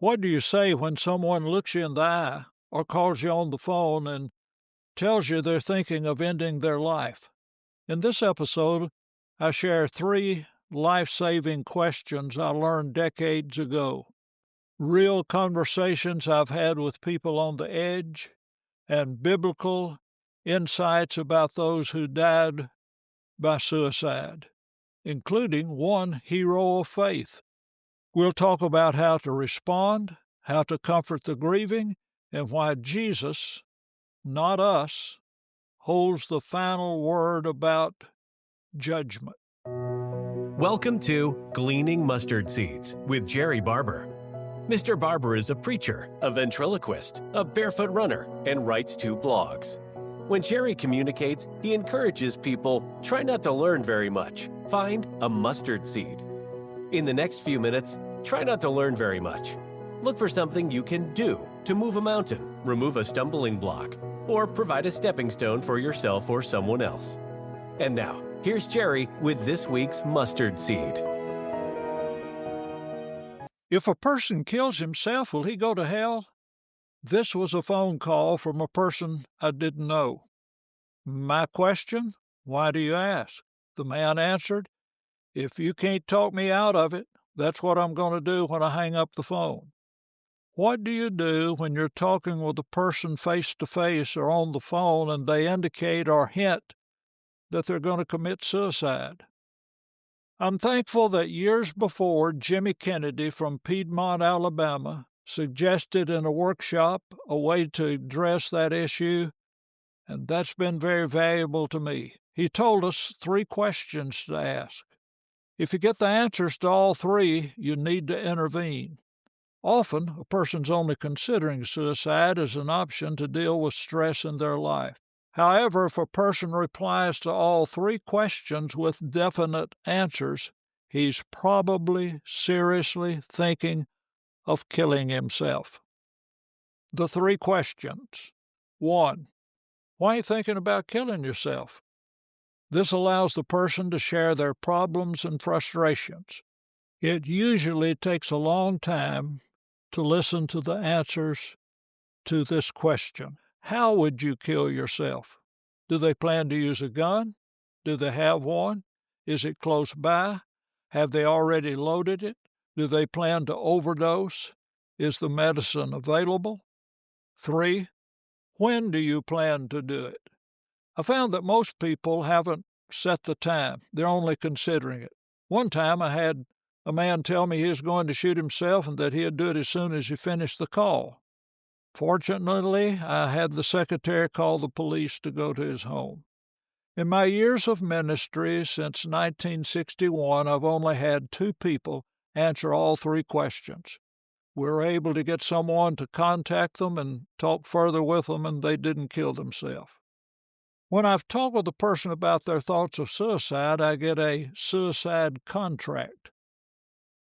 What do you say when someone looks you in the eye or calls you on the phone and tells you they're thinking of ending their life? In this episode, I share three life saving questions I learned decades ago, real conversations I've had with people on the edge, and biblical insights about those who died by suicide, including one hero of faith. We'll talk about how to respond, how to comfort the grieving, and why Jesus, not us, holds the final word about judgment. Welcome to Gleaning Mustard Seeds with Jerrie Barber. Mr. Barber is a preacher, a ventriloquist, a barefoot runner, and writes 2 blogs. When Jerrie communicates, he encourages people, try not to learn very much. Find a mustard seed. In the next few minutes, try not to learn very much. Look for something you can do to move a mountain, remove a stumbling block, or provide a stepping stone for yourself or someone else. And now, here's Jerrie with this week's mustard seed. If a person kills himself, will he go to hell? This was a phone call from a person I didn't know. My question? Why do you ask? The man answered, if you can't talk me out of it, that's what I'm going to do when I hang up the phone. What do you do when you're talking with a person face to face or on the phone and they indicate or hint that they're going to commit suicide? I'm thankful that years before, Jimmy Kennedy from Piedmont, Alabama, suggested in a workshop a way to address that issue, and that's been very valuable to me. He told us 3 questions to ask. If you get the answers to all 3, you need to intervene. Often, a person's only considering suicide as an option to deal with stress in their life. However, if a person replies to all 3 questions with definite answers, he's probably seriously thinking of killing himself. The 3 questions. 1. Why are you thinking about killing yourself? This allows the person to share their problems and frustrations. It usually takes a long time to listen to the answers to this question. How would you kill yourself? Do they plan to use a gun? Do they have one? Is it close by? Have they already loaded it? Do they plan to overdose? Is the medicine available? 3. When do you plan to do it? I found that most people haven't set the time. They're only considering it. One time I had a man tell me he was going to shoot himself and that he'd do it as soon as he finished the call. Fortunately, I had the secretary call the police to go to his home. In my years of ministry since 1961, I've only had 2 people answer all 3 questions. We were able to get someone to contact them and talk further with them, and they didn't kill themselves. When I've talked with a person about their thoughts of suicide, I get a suicide contract.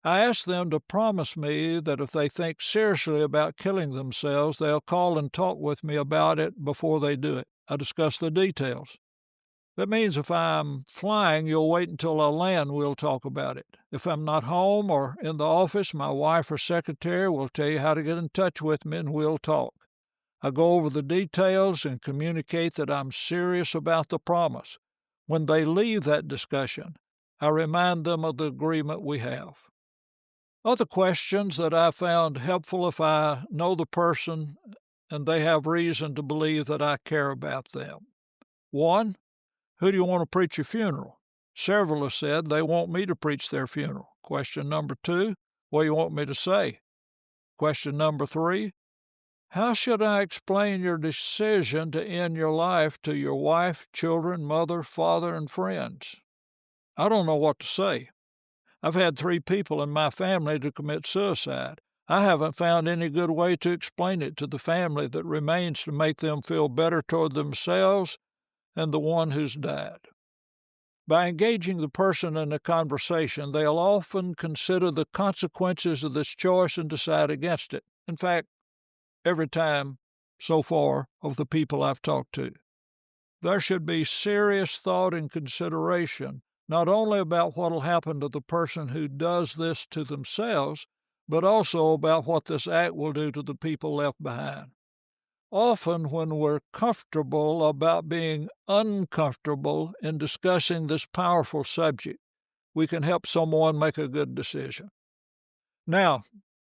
I ask them to promise me that if they think seriously about killing themselves, they'll call and talk with me about it before they do it. I discuss the details. That means if I'm flying, you'll wait until I land, we'll talk about it. If I'm not home or in the office, my wife or secretary will tell you how to get in touch with me and we'll talk. I go over the details and communicate that I'm serious about the promise. When they leave that discussion, I remind them of the agreement we have. Other questions that I found helpful if I know the person and they have reason to believe that I care about them. 1. Who do you want to preach your funeral? Several have said they want me to preach their funeral. Question number 2, what do you want me to say? Question number 3, how should I explain your decision to end your life to your wife, children, mother, father, and friends? I don't know what to say. I've had 3 people in my family to commit suicide. I haven't found any good way to explain it to the family that remains to make them feel better toward themselves and the one who's died. By engaging the person in a conversation, they'll often consider the consequences of this choice and decide against it. In fact, every time so far of the people I've talked to. There should be serious thought and consideration, not only about what will happen to the person who does this to themselves, but also about what this act will do to the people left behind. Often, when we're comfortable about being uncomfortable in discussing this powerful subject, we can help someone make a good decision. Now,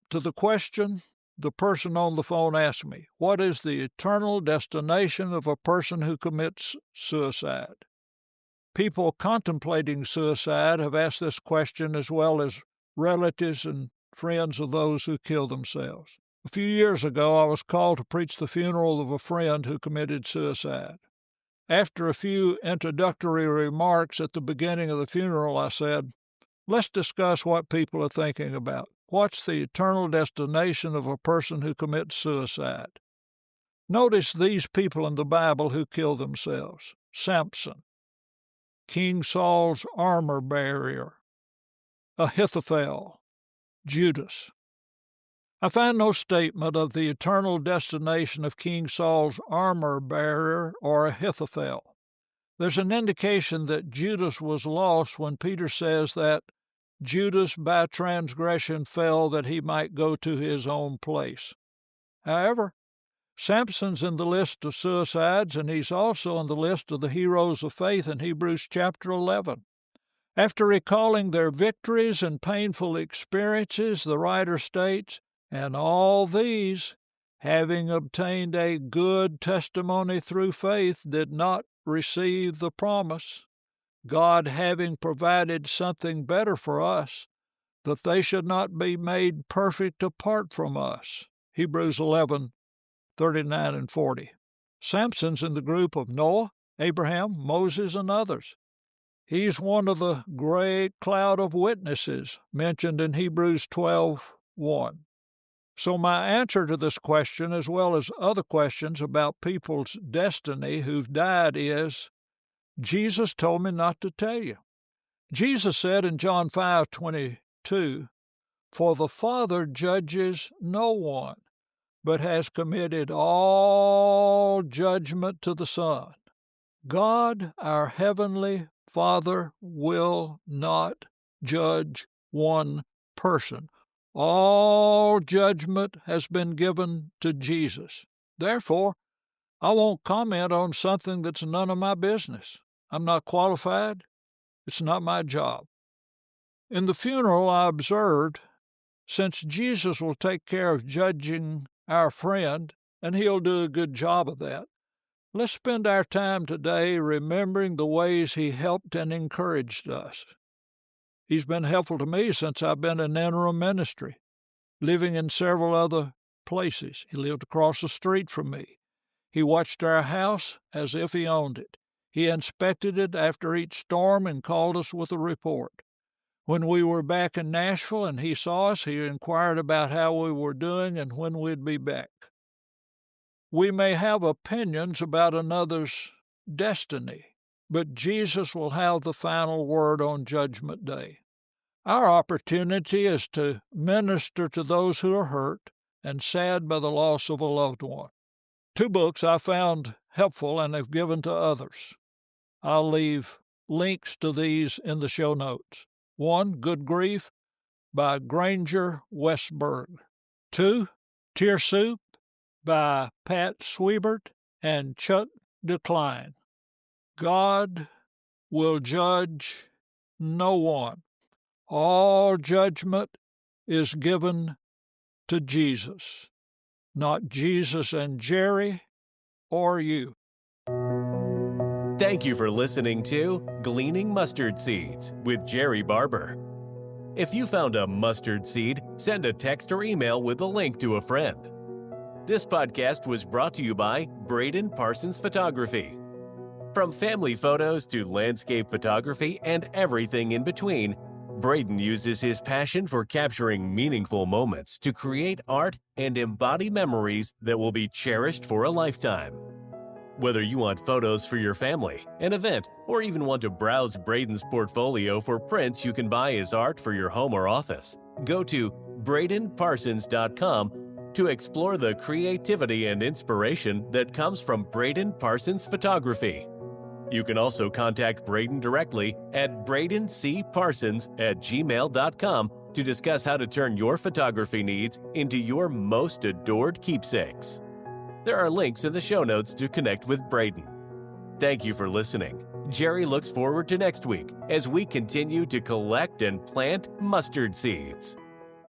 to the question the person on the phone asked me, what is the eternal destination of a person who commits suicide? People contemplating suicide have asked this question, as well as relatives and friends of those who kill themselves. A few years ago, I was called to preach the funeral of a friend who committed suicide. After a few introductory remarks at the beginning of the funeral, I said, let's discuss what people are thinking about. What's the eternal destination of a person who commits suicide? Notice these people in the Bible who killed themselves. Samson, King Saul's armor bearer, Ahithophel, Judas. I find no statement of the eternal destination of King Saul's armor bearer or Ahithophel. There's an indication that Judas was lost when Peter says that Judas by transgression fell that he might go to his own place. However, Samson's in the list of suicides, and he's also on the list of the heroes of faith in Hebrews chapter 11. After recalling their victories and painful experiences, the writer states, and all these, having obtained a good testimony through faith, did not receive the promise, God having provided something better for us, that they should not be made perfect apart from us. Hebrews 11:39 and 40. Samson's in the group of Noah, Abraham, Moses, and others. He's one of the great cloud of witnesses mentioned in Hebrews 12:1. So my answer to this question, as well as other questions about people's destiny who've died, is Jesus told me not to tell you. Jesus said in John 5:22, "For the Father judges no one, but has committed all judgment to the Son." God, our Heavenly Father, will not judge one person. All judgment has been given to Jesus. Therefore, I won't comment on something that's none of my business. I'm not qualified. It's not my job. In the funeral, I observed, since Jesus will take care of judging our friend, and he'll do a good job of that, let's spend our time today remembering the ways he helped and encouraged us. He's been helpful to me since I've been in interim ministry, living in several other places. He lived across the street from me. He watched our house as if he owned it. He inspected it after each storm and called us with a report. When we were back in Nashville and he saw us, he inquired about how we were doing and when we'd be back. We may have opinions about another's destiny, but Jesus will have the final word on Judgment Day. Our opportunity is to minister to those who are hurt and sad by the loss of a loved one. 2 books I found helpful and have given to others. I'll leave links to these in the show notes. 1, Good Grief by Granger Westberg. 2, Tear Soup by Pat Swebert and Chuck DeCline. God will judge no one. All judgment is given to Jesus, not Jesus and Jerry or you. Thank you for listening to Gleaning Mustard Seeds with Jerrie Barber. If you found a mustard seed, send a text or email with a link to a friend. This podcast was brought to you by Braden Parsons Photography. From family photos to landscape photography and everything in between, Braden uses his passion for capturing meaningful moments to create art and embody memories that will be cherished for a lifetime. Whether you want photos for your family, an event, or even want to browse Braden's portfolio for prints you can buy as art for your home or office, go to bradenparsons.com to explore the creativity and inspiration that comes from Braden Parsons Photography. You can also contact Braden directly at bradencparsons@gmail.com to discuss how to turn your photography needs into your most adored keepsakes. There are links in the show notes to connect with Braden. Thank you for listening. Jerry looks forward to next week as we continue to collect and plant mustard seeds.